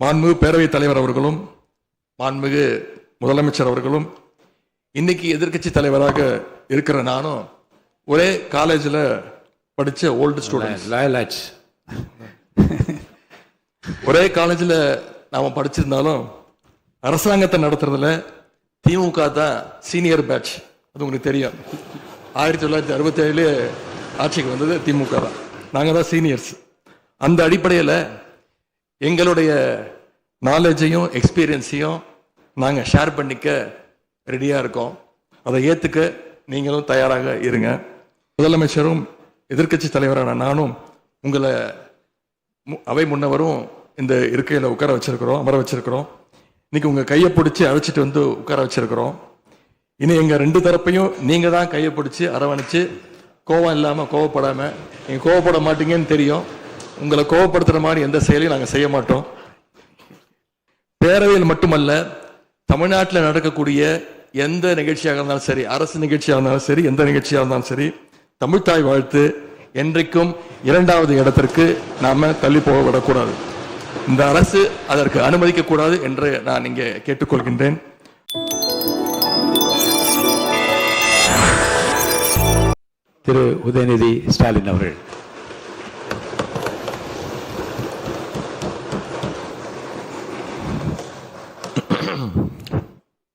மாண்புமிகு பேரவைத் தலைவர் அவர்களும் மாண்புமிகு முதலமைச்சர் அவர்களும் இன்னைக்கு எதிர்க்கட்சி தலைவராக இருக்கிற நானும் ஒரே காலேஜில் படித்த ஓல்டு ஸ்டூடெண்ட்ஸ். ஒரே காலேஜில் நாம் படிச்சிருந்தாலும் அரசாங்கத்தை நடத்துறதுல திமுக தான் சீனியர் பேட்ச். அது உங்களுக்கு தெரியும். 1967 ஆட்சிக்கு வந்தது திமுக தான். நாங்கள் தான் சீனியர்ஸ். அந்த அடிப்படையில் எங்களுடைய நாலேஜையும் எக்ஸ்பீரியன்ஸையும் நாங்கள் ஷேர் பண்ணிக்க ரெடியாக இருக்கோம். அதை ஏற்றுக்க நீங்களும் தயாராக இருங்க. முதலமைச்சரும் எதிர்க்கட்சி தலைவரான நானும் உங்களை அவை முன்னவரும் இந்த இருக்கையில் உட்கார வச்சிருக்கிறோம், அமர வச்சிருக்கிறோம். இன்னைக்கு உங்கள் கையை பிடிச்சி அழைச்சிட்டு வந்து உட்கார வச்சிருக்கிறோம். இனி எங்கள் ரெண்டு தரப்பையும் நீங்கள் தான் கையை பிடிச்சி அரவணைச்சு கோவம் இல்லாமல் கோவப்படாமல், நீங்கள் கோவப்பட மாட்டீங்கன்னு தெரியும். உங்களை கோவப்படுத்துகிற மாதிரி எந்த செயலையும் நாங்கள் செய்ய மாட்டோம். பேரவையில் மட்டுமல்ல, தமிழ்நாட்டில் நடக்கக்கூடிய எந்த நிகழ்ச்சியாக இருந்தாலும் சரி, அரசு நிகழ்ச்சியாக இருந்தாலும் சரி, எந்த நிகழ்ச்சியாக இருந்தாலும் சரி, தமிழ்த்தாய் வாழ்த்து என்றைக்கும் 2வது இடத்திற்கு நாம தள்ளி போக விடக்கூடாது. இந்த அரசு அதற்கு அனுமதிக்க கூடாது என்று நான் இங்கே கேட்டுக்கொள்கின்றேன். திரு உதயநிதி ஸ்டாலின் அவர்கள்.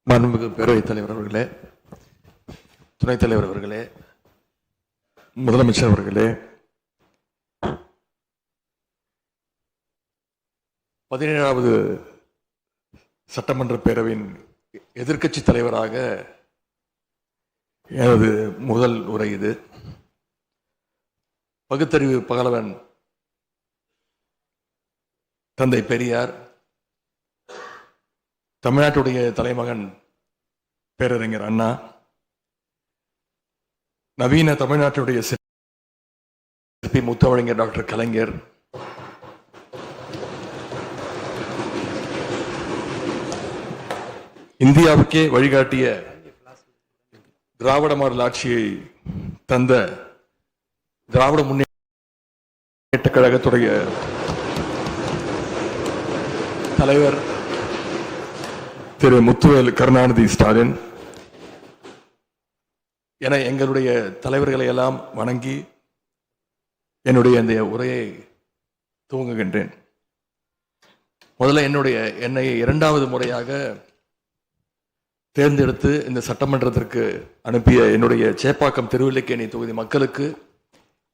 மாண்புமிகு பேரவைத் தலைவர் அவர்களே, துணைத் தலைவர் அவர்களே, முதலமைச்சர் அவர்களே, 17வது சட்டமன்ற பேரவையின் எதிர்க்கட்சி தலைவராக எனது முதல் உரை இது. பகுத்தறிவு பகலவன் தந்தை பெரியார், தமிழ்நாட்டுடைய தலைமகன் பேரறிஞர் அண்ணா, நவீன தமிழ்நாட்டுடைய சிற்பி முத்தமிழறிஞர் டாக்டர் கலைஞர், இந்தியாவுக்கே வழிகாட்டிய திராவிட மாடல் ஆட்சியை தந்த திராவிட முன்னேற்ற கழகத்துடைய தலைவர் திரு முத்துவேல் கருணாநிதி ஸ்டாலின் என எங்களுடைய தலைவர்களை எல்லாம் வணங்கி என்னுடைய இந்த உரையை துவங்குகின்றேன். முதல்ல என்னை 2வது முறையாக தேர்ந்தெடுத்து இந்த சட்டமன்றத்திற்கு அனுப்பிய என்னுடைய சேப்பாக்கம் திருவல்லிக்கேணி தொகுதி மக்களுக்கு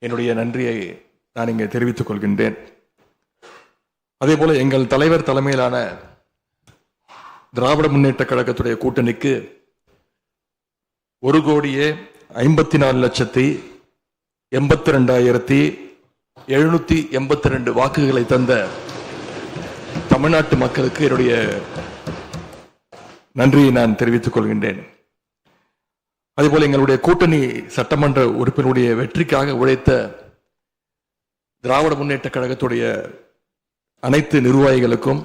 என்னுடைய நன்றியை நான் இங்கே தெரிவித்துக் கொள்கின்றேன். அதே போல எங்கள் தலைவர் தலைமையிலான திராவிட முன்னேற்ற கழகத்துடைய கூட்டணிக்கு 1,82,82,782 வாக்குகளை தந்த தமிழ்நாட்டு மக்களுக்கு என்னுடைய நன்றியை நான் தெரிவித்துக் கொள்கின்றேன். அதேபோல எங்களுடைய கூட்டணி சட்டமன்ற உறுப்பினருடைய வெற்றிக்காக உழைத்த திராவிட முன்னேற்ற கழகத்துடைய அனைத்து நிர்வாகிகளுக்கும்,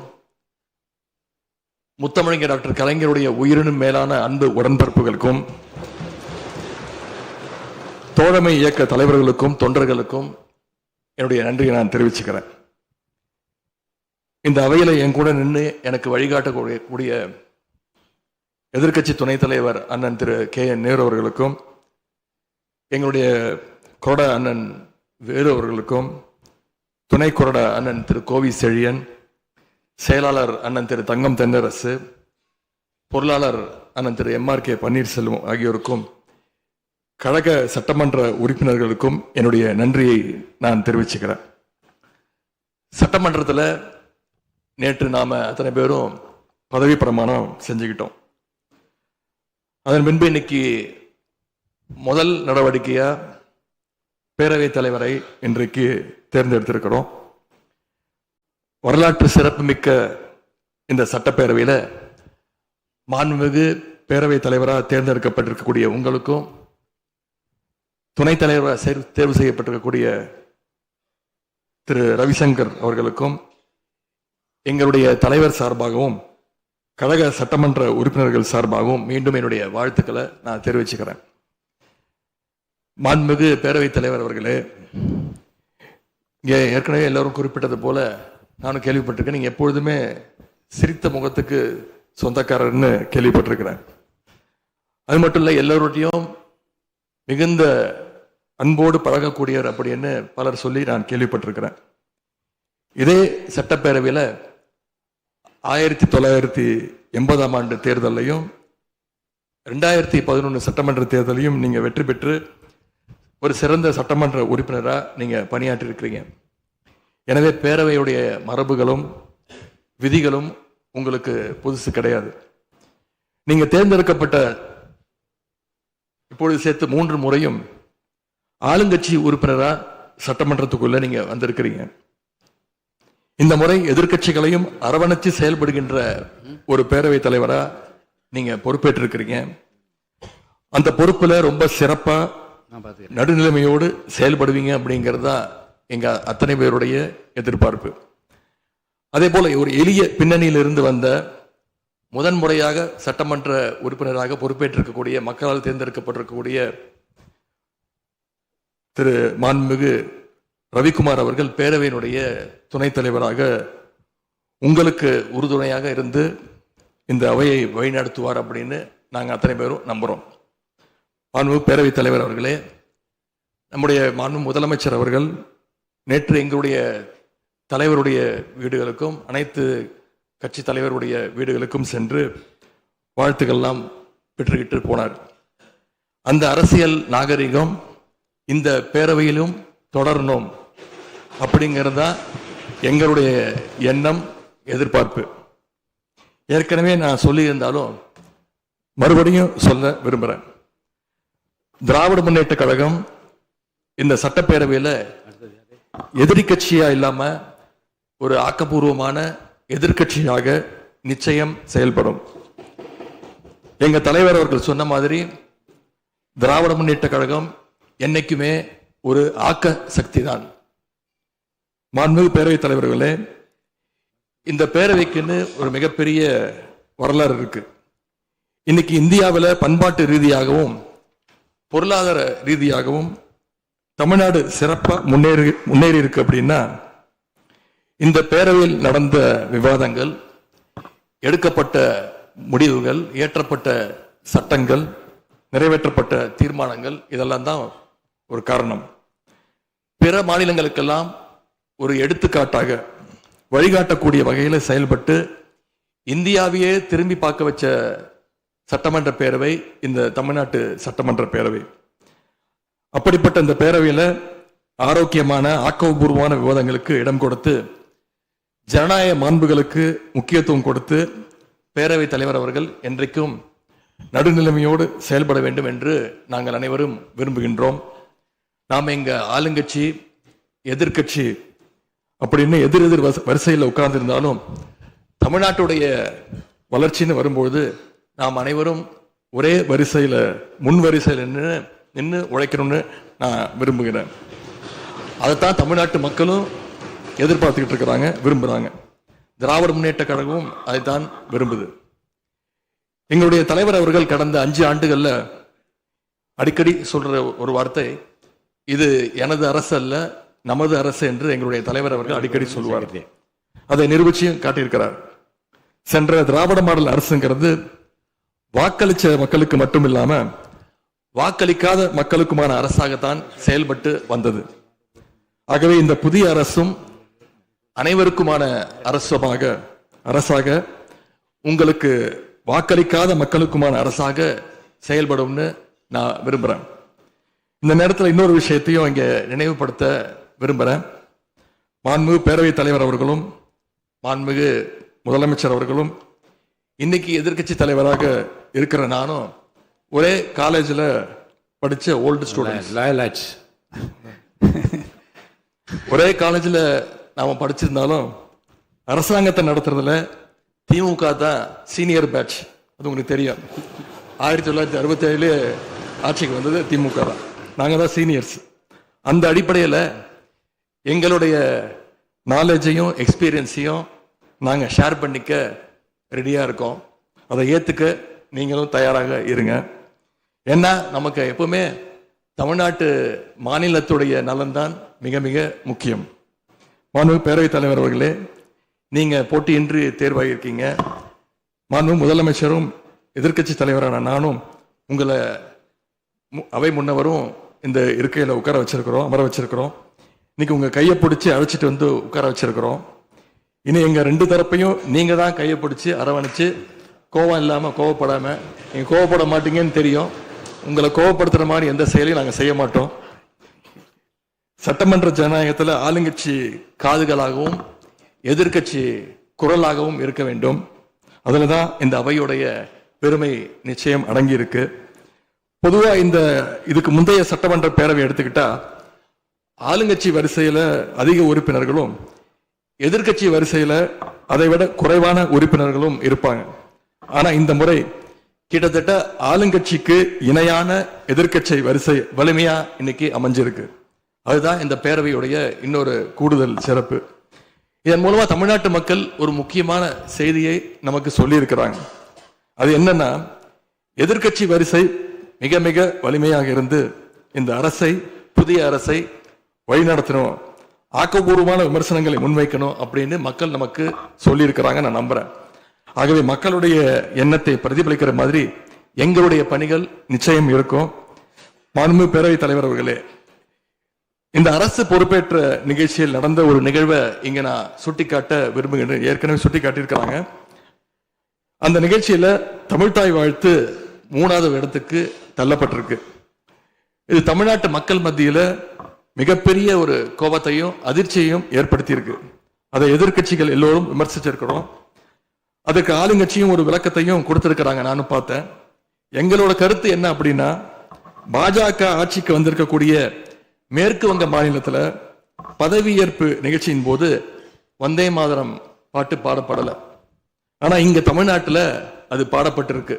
முத்தமிழறிஞர் டாக்டர் கலைஞருடைய உயிரினும் மேலான அன்பு உடன்பிறப்புகளுக்கும், தோழமை இயக்க தலைவர்களுக்கும் தொண்டர்களுக்கும் என்னுடைய நன்றியை நான் தெரிவிச்சுக்கிறேன். இந்த அவையில என் கூட நின்று எனக்கு வழிகாட்டக்கூடிய எதிர்க்கட்சி துணைத் தலைவர் அண்ணன் திரு KN நேரு அவர்களுக்கும், எங்களுடைய கொறடா அண்ணன் வேலு அவர்களுக்கும், துணை கொறடா அண்ணன் திரு கோவி செழியன், செயலாளர் அண்ணன் திரு தங்கம் தென்னரசு, பொருளாளர் அண்ணன் திரு MRK பன்னீர்செல்வம் ஆகியோருக்கும், கழக சட்டமன்ற உறுப்பினர்களுக்கும் என்னுடைய நன்றியை நான் தெரிவிச்சுக்கிறேன். சட்டமன்றத்தில் நேற்று நாம அத்தனை பேரும் பதவி பிரமாணம் செஞ்சுக்கிட்டோம். அதன் பின்பு இன்னைக்கு முதல் நடவடிக்கையா பேரவைத் தலைவரை இன்றைக்கு தேர்ந்தெடுத்திருக்கிறோம். வரலாற்று சிறப்புமிக்க இந்த சட்டப்பேரவையில் மாண்புமிகு பேரவைத் தலைவராக தேர்ந்தெடுக்கப்பட்டிருக்கக்கூடிய உங்களுக்கும், துணைத் தலைவராக தேர்வு செய்யப்பட்டிருக்கக்கூடிய திரு ரவிசங்கர் அவர்களுக்கும் எங்களுடைய தலைவர் சார்பாகவும் கழக சட்டமன்ற உறுப்பினர்கள் சார்பாகவும் மீண்டும் என்னுடைய வாழ்த்துக்களை நான் தெரிவிச்சுக்கிறேன். மாண்புமிகு பேரவைத் தலைவர் அவர்களே, இங்கே ஏற்கனவே எல்லாரும் குறிப்பிட்டது போல நானும் கேள்விப்பட்டிருக்கேன். நீங்கள் எப்பொழுதுமே சிரித்த முகத்துக்கு சொந்தக்காரர்னு கேள்விப்பட்டிருக்கிறேன். அது மட்டும் இல்லை, எல்லோருடையும் மிகுந்த அன்போடு பழகக்கூடியவர் அப்படின்னு பலர் சொல்லி நான் கேள்விப்பட்டிருக்கிறேன். இதே சட்டப்பேரவையில் 1980ஆம் ஆண்டு தேர்தலையும் 2011 சட்டமன்ற தேர்தலையும் நீங்கள் வெற்றி பெற்று ஒரு சிறந்த சட்டமன்ற உறுப்பினராக நீங்கள் பணியாற்றிருக்கிறீங்க. எனவே பேரவையுடைய மரபுகளும் விதிகளும் உங்களுக்கு புதுசு கிடையாது. நீங்க தேர்ந்தெடுக்கப்பட்ட இப்பொழுது சேர்த்து 3 முறையும் ஆளுங்கட்சி உறுப்பினராக சட்டமன்றத்துக்குள்ள நீங்க வந்திருக்கிறீங்க. இந்த முறை எதிர்க்கட்சிகளையும் அரவணைச்சு செயல்படுகின்ற ஒரு பேரவை தலைவரா நீங்க பொறுப்பேற்றிருக்கிறீங்க. அந்த பொறுப்புல ரொம்ப சிறப்பா நடுநிலைமையோடு செயல்படுவீங்க அப்படிங்கிறது தான் எங்க அத்தனை பேருடைய எதிர்பார்ப்பு. அதே போல ஒரு எளிய பின்னணியிலிருந்து வந்த முதன்முறையாக சட்டமன்ற உறுப்பினராக பொறுப்பேற்றிருக்கக்கூடிய மக்களால் தேர்ந்தெடுக்கப்பட்டிருக்கக்கூடிய திரு மாண்புமிகு ரவிக்குமார் அவர்கள் பேரவையினுடைய துணைத் தலைவராக உங்களுக்கு உறுதுணையாக இருந்து இந்த அவையை வழிநடத்துவார் அப்படின்னு நாங்கள் அத்தனை பேரும் நம்புகிறோம். மாண்புமிகு பேரவைத் தலைவர் அவர்களே, நம்முடைய மாண்புமிகு முதலமைச்சர் அவர்கள் நேற்று எங்களுடைய தலைவருடைய வீடுகளுக்கும் அனைத்து கட்சி தலைவருடைய வீடுகளுக்கும் சென்று வாழ்த்துக்கள்லாம் பெற்றுக்கிட்டு போனார். அந்த அரசியல் நாகரிகம் இந்த பேரவையிலும் தொடரணும் அப்படிங்கிறதா எங்களுடைய எண்ணம், எதிர்பார்ப்பு. ஏற்கனவே நான் சொல்லியிருந்தாலும் மறுபடியும் சொல்ல விரும்புகிறேன். திராவிட முன்னேற்ற கழகம் இந்த சட்டப்பேரவையில் எதிரி கட்சியா இல்லாம ஒரு ஆக்கப்பூர்வமான எதிர்கட்சியாக நிச்சயம் செயல்படும். எங்க தலைவர் அவர்கள் சொன்ன மாதிரி திராவிட முன்னேற்ற கழகம் என்னைக்குமே ஒரு ஆக்க சக்தி தான். மாண்புமிகு பேரவைத் தலைவர்களே, இந்த பேரவைக்குன்னு ஒரு மிகப்பெரிய வரலாறு இருக்கு. இன்னைக்கு இந்தியாவில் பண்பாட்டு ரீதியாகவும் பொருளாதார ரீதியாகவும் தமிழ்நாடு சிறப்பா முன்னேறி இருக்கு அப்படின்னா இந்த பேரவையில் நடந்த விவாதங்கள், எடுக்கப்பட்ட முடிவுகள், இயற்றப்பட்ட சட்டங்கள், நிறைவேற்றப்பட்ட தீர்மானங்கள் இதெல்லாம் தான் ஒரு காரணம். பிற மாநிலங்களுக்கெல்லாம் ஒரு எடுத்துக்காட்டாக வழிகாட்டக்கூடிய வகையில் செயல்பட்டு இந்தியாவையே திரும்பி பார்க்க வச்ச சட்டமன்ற பேரவை இந்த தமிழ்நாட்டு சட்டமன்ற பேரவை. அப்படிப்பட்ட இந்த பேரவையில் ஆரோக்கியமான ஆக்கப்பூர்வமான விவாதங்களுக்கு இடம் கொடுத்து ஜனநாயக மாண்புகளுக்கு முக்கியத்துவம் கொடுத்து பேரவைத் தலைவர் அவர்கள் என்றைக்கும் நடுநிலைமையோடு செயல்பட வேண்டும் என்று நாங்கள் அனைவரும் விரும்புகின்றோம். நாம் எங்க ஆளுங்கட்சி எதிர்கட்சி அப்படின்னு எதிர் வரிசையில் உட்கார்ந்திருந்தாலும் தமிழ்நாட்டுடைய வளர்ச்சின்னு வரும்போது நாம் அனைவரும் ஒரே வரிசையில் முன் வரிசையில் நின்று உழைக்கணும்னு நான் விரும்புகிறேன். அதைத்தான் தமிழ்நாட்டு மக்களும் எதிர்பார்த்துக்கிட்டு இருக்கிறாங்க, விரும்புகிறாங்க. திராவிட முன்னேற்ற கழகமும் அதைத்தான் விரும்புது. எங்களுடைய தலைவர் அவர்கள் கடந்த 5 ஆண்டுகள்ல அடிக்கடி சொல்ற ஒரு வார்த்தை, இது எனது அரசு அல்ல நமது அரசு என்று எங்களுடைய தலைவர் அவர்கள் அடிக்கடி சொல்வார். அதை நிரூபிச்சியும் காட்டியிருக்கிறார். சென்ற திராவிட மாடல் அரசுங்கிறது வாக்களிச்ச மக்களுக்கு மட்டும் இல்லாம வாக்களிக்காத மக்களுக்குமான அரசாகத்தான் செயல்பட்டு வந்தது. ஆகவே இந்த புதிய அரசும் அனைவருக்குமான அரசாக உங்களுக்கு வாக்களிக்காத மக்களுக்குமான அரசாக செயல்படும்னு நான் விரும்புறேன். இந்த நேரத்தில் இன்னொரு விஷயத்தையும் இங்க நினைவுபடுத்த விரும்புறேன். மாண்புமிகு பேரவைத் தலைவர் அவர்களும் மாண்புமிகு முதலமைச்சர் அவர்களும் இன்னைக்கு எதிர்கட்சி தலைவராக இருக்கிற நானும் ஒரே காலேஜில் படிச்ச ஓல்டு ஸ்டூடெண்ட்ஸ். ஒரே காலேஜில் நாம படிச்சிருந்தாலும் அரசாங்கத்தை நடத்துறதுல திமுக தான் சீனியர் பேட்ச். அது உங்களுக்கு தெரியும். 1967 ஆட்சிக்கு வந்தது திமுக தான். நாங்கள் தான் சீனியர்ஸ். அந்த அடிப்படையில் எங்களுடைய நாலேஜையும் எக்ஸ்பீரியன்ஸையும் நாங்கள் ஷேர் பண்ணிக்க ரெடியாக இருக்கோம். அதை ஏற்றுக்க நீங்களும் தயாராக இருங்க. ஏன்னா நமக்கு எப்பவுமே தமிழ்நாட்டு மாநிலத்துடைய நலன்தான் மிக மிக முக்கியம். மாண்புமிகு பேரவைத் தலைவர் அவர்களே, நீங்க போட்டியின்றி தேர்வாகியிருக்கீங்க. மாண்பு முதலமைச்சரும் எதிர்க்கட்சி தலைவரான நானும் உங்களை அவை முன்னவரும் இந்த இருக்கையில் உட்கார வச்சிருக்கிறோம், அமர வச்சிருக்கிறோம். இன்னைக்கு உங்க கையை பிடிச்சி அழைச்சிட்டு வந்து உட்கார வச்சிருக்கிறோம். இனி எங்க ரெண்டு தரப்பையும் நீங்க தான் கையை பிடிச்சி அரவணைச்சு கோவம் இல்லாம கோவப்படாம, நீங்க கோவப்பட மாட்டீங்கன்னு தெரியும். உங்களை கோவப்படுத்துற மாதிரி எந்த செயலையும் நாங்கள் செய்ய மாட்டோம். சட்டமன்ற ஜனநாயகத்தில் ஆளுங்கட்சி காதுகளாகவும் எதிர்கட்சி குரலாகவும் இருக்க வேண்டும். அதுல தான் இந்த அவையுடைய பெருமை நிச்சயம் அடங்கி இருக்கு. பொதுவா இதுக்கு முந்தைய சட்டமன்ற பேரவை எடுத்துக்கிட்டா ஆளுங்கட்சி வரிசையில அதிக உறுப்பினர்களும் எதிர்கட்சி வரிசையில அதை விட குறைவான உறுப்பினர்களும் இருப்பாங்க. ஆனா இந்த முறை கிட்டத்தட்ட ஆளுங்கட்சிக்கு இணையான எதிர்கட்சி வரிசை வலிமையா இன்னைக்கு அமைஞ்சிருக்கு. அதுதான் இந்த பேரவையுடைய இன்னொரு கூடுதல் சிறப்பு. இதன் மூலமா தமிழ்நாட்டு மக்கள் ஒரு முக்கியமான செய்தியை நமக்கு சொல்லி இருக்கிறாங்க. அது என்னன்னா, எதிர்கட்சி வரிசை மிக மிக வலிமையாக இருந்து இந்த அரசை, புதிய அரசை வழிநடத்தணும், ஆக்கப்பூர்வமான விமர்சனங்களை முன்வைக்கணும் அப்படின்னு மக்கள் நமக்கு சொல்லி இருக்கிறாங்க. நான் நம்புறேன். ஆகவே மக்களுடைய எண்ணத்தை பிரதிபலிக்கிற மாதிரி எங்களுடைய பணிகள் நிச்சயம் இருக்கும். மாண்பு பேரவைத் தலைவர் அவர்களே, இந்த அரசு பொறுப்பேற்ற நிகழ்ச்சியில் நடந்த ஒரு நிகழ்வை இங்க நான் சுட்டிக்காட்ட விரும்புகின்றேன். ஏற்கனவே சுட்டி காட்டியிருக்கிறாங்க. அந்த நிகழ்ச்சியில தமிழ்தாய் வாழ்த்து 3வது இடத்துக்கு தள்ளப்பட்டிருக்கு. இது தமிழ்நாட்டு மக்கள் மத்தியில மிகப்பெரிய ஒரு கோபத்தையும் அதிர்ச்சியையும் ஏற்படுத்தியிருக்கு. அதை எதிர்கட்சிகள் எல்லோரும் விமர்சிச்சிருக்கிறோம். அதுக்கு ஆளுங்கட்சியும் ஒரு விளக்கத்தையும் கொடுத்திருக்கிறாங்க, நானும் பார்த்தேன். எங்களோட கருத்து என்ன அப்படின்னா, பாஜக ஆட்சிக்கு வந்திருக்கக்கூடிய மேற்கு வங்க மாநிலத்துல பதவியேற்பு நிகழ்ச்சியின் போது வந்தே மாதரம் பாட்டு பாடப்படல. ஆனா இங்க தமிழ்நாட்டுல அது பாடப்பட்டிருக்கு.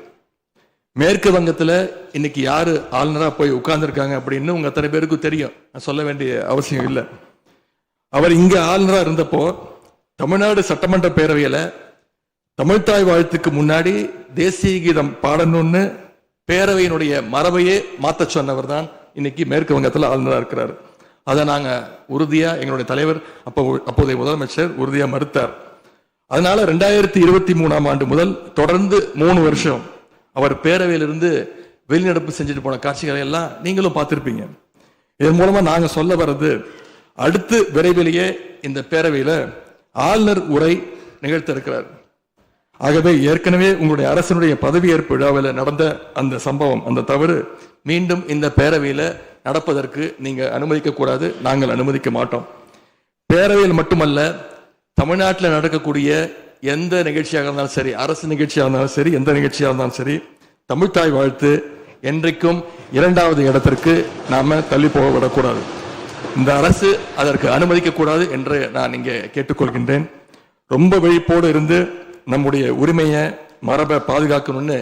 மேற்கு வங்கத்துல இன்னைக்கு யாரு ஆளுநரா போய் உட்கார்ந்துருக்காங்க அப்படின்னு உங்க அத்தனை பேருக்கும் தெரியும், நான் சொல்ல வேண்டிய அவசியம் இல்லை. அவர் இங்க ஆளுநரா இருந்தப்போ தமிழ்நாடு சட்டமன்ற பேரவையில தமிழ்தாய் வாழ்த்துக்கு முன்னாடி தேசிய கீதம் பாடணும்னு பேரவையினுடைய மரபையே மாத்த சொன்னவர் தான் இன்னைக்கு மேற்கு வங்கத்தில் ஆளுநராக இருக்கிறார். அதை நாங்க உறுதியா, எங்களுடைய தலைவர் அப்போதைய முதலமைச்சர் உறுதியா மறுத்தார். அதனால 2023ஆம் ஆண்டு முதல் தொடர்ந்து 3 வருஷம் அவர் பேரவையிலிருந்து வெளிநடப்பு செஞ்சுட்டு போன காட்சிகளை எல்லாம் நீங்களும் பார்த்திருப்பீங்க. இதன் மூலமா நாங்க சொல்ல வர்றது, அடுத்து விரைவிலேயே இந்த பேரவையில ஆளுநர் உரை நிகழ்த்த இருக்கிறார். ஆகவே ஏற்கனவே உங்களுடைய அரசனுடைய பதவியேற்பு விழாவில் நடந்த அந்த சம்பவம், அந்த தவறு மீண்டும் இந்த பேரவையில நடப்பதற்கு நீங்க அனுமதிக்க கூடாது, நாங்கள் அனுமதிக்க மாட்டோம். பேரவையில் மட்டுமல்ல, தமிழ்நாட்டில் நடக்கக்கூடிய எந்த நிகழ்ச்சியாக இருந்தாலும் சரி, அரசு நிகழ்ச்சியாக இருந்தாலும் சரி, எந்த நிகழ்ச்சியாக இருந்தாலும் சரி, தமிழ்தாய் வாழ்த்து என்றைக்கும் 2வது இடத்திற்கு நாம தள்ளி போக விடக்கூடாது. இந்த அரசு அதற்கு அனுமதிக்க கூடாது என்று நான் இங்கே கேட்டுக்கொள்கின்றேன். ரொம்ப விழிப்போடு இருந்து நம்முடைய உரிமையை, மரபை பாதுகாக்கணும்னு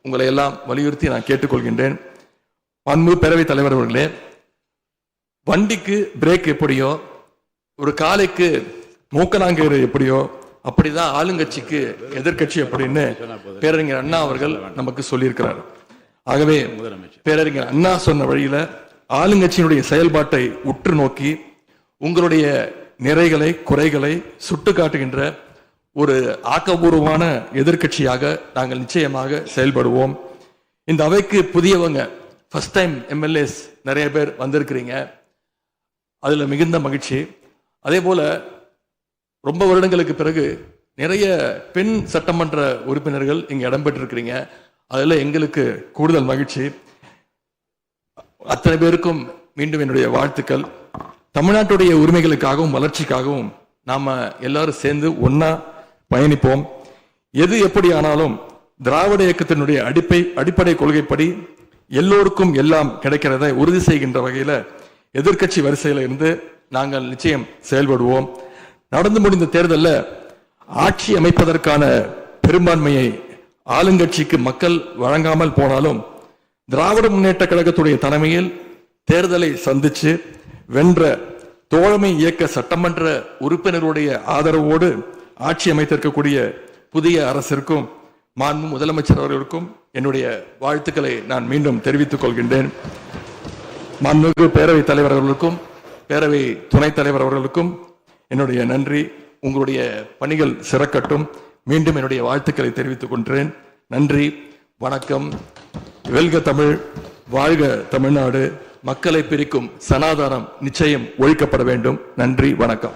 உங்களை எல்லாம் வலியுறுத்தி நான் கேட்டுக்கொள்கின்றேன். அன்பு பேரவைத் தலைவர் அவர்களே, வண்டிக்கு பிரேக் எப்படியோ, ஒரு காலைக்கு மூக்கனாங்கயிறு எப்படியோ, அப்படிதான் ஆளுங்கட்சிக்கு எதிர்கட்சி அப்படின்னு பேரறிஞர் அண்ணா அவர்கள் நமக்கு சொல்லியிருக்கிறார். ஆகவே பேரறிஞர் அண்ணா சொன்ன வழியில ஆளுங்கட்சியினுடைய செயல்பாட்டை உற்று நோக்கி உங்களுடைய நிறைகளை, குறைகளை சுட்டு காட்டுகின்ற ஒரு ஆக்கப்பூர்வமான எதிர்கட்சியாக நாங்கள் நிச்சயமாக செயல்படுவோம். இந்த அவைக்கு புதியவங்க, ஃபர்ஸ்ட் டைம் எம்எல்ஏஸ் நிறைய பேர் வந்திருக்கிறீங்க, அதுல மிகுந்த மகிழ்ச்சி. அதே போல ரொம்ப வருடங்களுக்கு பிறகு நிறைய பெண் சட்டமன்ற உறுப்பினர்கள் இங்க இடம்பெற்றிருக்கிறீங்க, அதுல எங்களுக்கு கூடுதல் மகிழ்ச்சி. அத்தனை பேருக்கும் மீண்டும் என்னுடைய வாழ்த்துக்கள். தமிழ்நாட்டுடைய உரிமைகளுக்காகவும் வளர்ச்சிக்காகவும் நாம எல்லாரும் சேர்ந்து ஒன்னா பயணிப்போம். எது எப்படி ஆனாலும் திராவிட இயக்கத்தினுடைய அடிப்படை கொள்கைப்படி எல்லோருக்கும் எல்லாம் கிடைக்கிறதை உறுதி செய்கின்ற வகையில எதிர்கட்சி வரிசையில இருந்து நாங்கள் நிச்சயம் செயல்படுவோம். நடந்து முடிந்த தேர்தலில் ஆட்சி அமைப்பதற்கான பெரும்பான்மையை ஆளுங்கட்சிக்கு மக்கள் வழங்காமல் போனாலும் திராவிட முன்னேற்ற கழகத்துடைய தலைமையில் தேர்தலை சந்திச்சு வென்ற தோழமை இயக்க சட்டமன்ற உறுப்பினருடைய ஆதரவோடு ஆட்சி அமைத்திருக்கக்கூடிய புதிய அரசிற்கும் மாண்பு முதலமைச்சர் அவர்களுக்கும் என்னுடைய வாழ்த்துக்களை நான் மீண்டும் தெரிவித்துக் கொள்கின்றேன். மாண்புமிகு பேரவைத் தலைவர் அவர்களுக்கும் பேரவை துணைத் தலைவர் அவர்களுக்கும் என்னுடைய நன்றி, உங்களுடைய பணிகள் சிறக்கட்டும். மீண்டும் என்னுடைய வாழ்த்துக்களை தெரிவித்துக் கொள்கிறேன். நன்றி, வணக்கம். வெல்க தமிழ், வாழ்க தமிழ்நாடு. மக்களை பிரிக்கும் சனாதானம் நிச்சயம் ஒழிக்கப்பட வேண்டும். நன்றி, வணக்கம்.